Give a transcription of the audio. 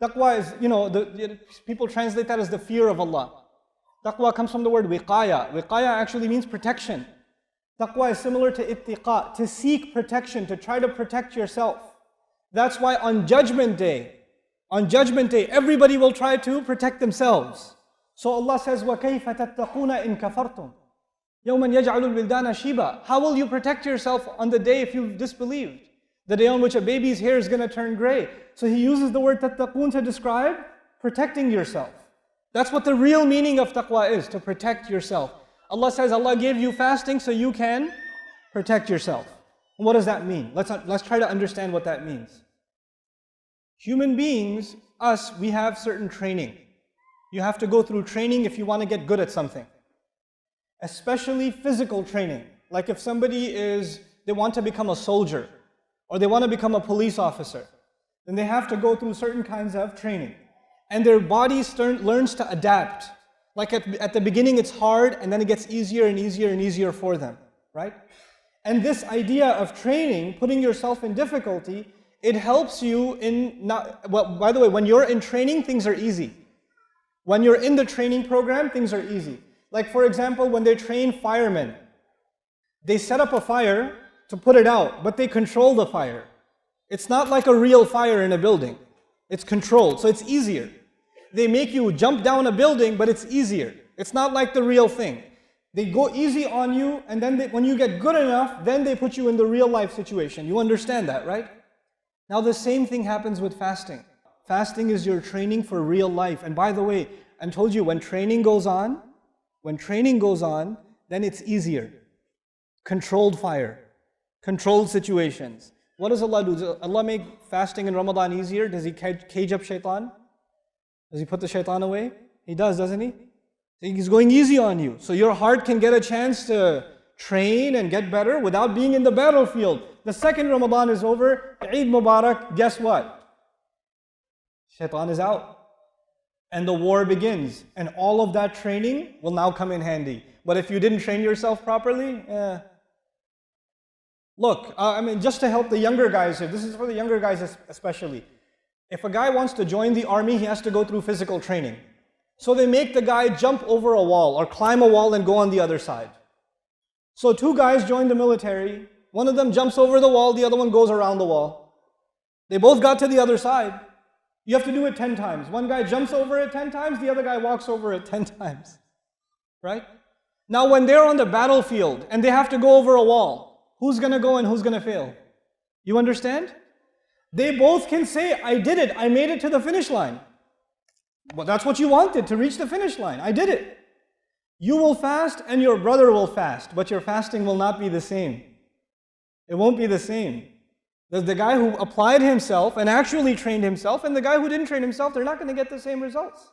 Taqwa is, people translate that as the fear of Allah. Taqwa comes from the word wiqaya. Wiqaya actually means protection. Taqwa is similar to ittiqa, to seek protection, to try to protect yourself. That's why on Judgment Day, everybody will try to protect themselves. So Allah says, وَكَيْفَ تَتَّقُونَ إِن كَفَرْتُمْ يَوْمًا يَجْعَلُ الْوِلْدَانَ شِيبًا. How will you protect yourself on the day if you've disbelieved? The day on which a baby's hair is going to turn gray. So he uses the word tattaqun to describe protecting yourself. That's what the real meaning of taqwa is, to protect yourself. Allah says Allah gave you fasting so you can protect yourself. And what does that mean? Let's try to understand what that means. Human beings, us, we have certain training. You have to go through training if you want to get good at something. Especially physical training. Like if somebody they want to become a soldier, or they want to become a police officer, then they have to go through certain kinds of training. And their body learns to adapt. Like at the beginning it's hard, and then it gets easier and easier and easier for them, right? And this idea of training, putting yourself in difficulty, it helps you in by the way, when you're in training, things are easy. When you're in the training program, things are easy. Like for example, when they train firemen, they set up a fire to put it out, but they control the fire. It's not like a real fire in a building. It's controlled, so it's easier. They make you jump down a building, but it's easier. It's not like the real thing. They go easy on you, and then when you get good enough, then they put you in the real life situation. You understand that, right? Now the same thing happens with fasting. Fasting is your training for real life. And by the way, I told you, when training goes on, then it's easier. Controlled fire. Controlled situations. What does Allah do? Does Allah make fasting in Ramadan easier? Does He cage up shaitan? Does He put the shaitan away? He does, doesn't He? He's going easy on you. So your heart can get a chance to train and get better without being in the battlefield. The second Ramadan is over, Eid Mubarak, guess what? Shaitan is out. And the war begins. And all of that training will now come in handy. But if you didn't train yourself properly, Look, just to help the younger guys here, this is for the younger guys especially. If a guy wants to join the army, he has to go through physical training. So they make the guy jump over a wall or climb a wall and go on the other side. So two guys join the military. One of them jumps over the wall, the other one goes around the wall. They both got to the other side. You have to do it 10 times. One guy jumps over it 10 times, the other guy walks over it 10 times. Right? Now when they're on the battlefield and they have to go over a wall, who's going to go and who's going to fail? You understand? They both can say, I did it, I made it to the finish line. Well, that's what you wanted, to reach the finish line. I did it. You will fast and your brother will fast, but your fasting will not be the same. It won't be the same. There's the guy who applied himself and actually trained himself, and the guy who didn't train himself, they're not going to get the same results.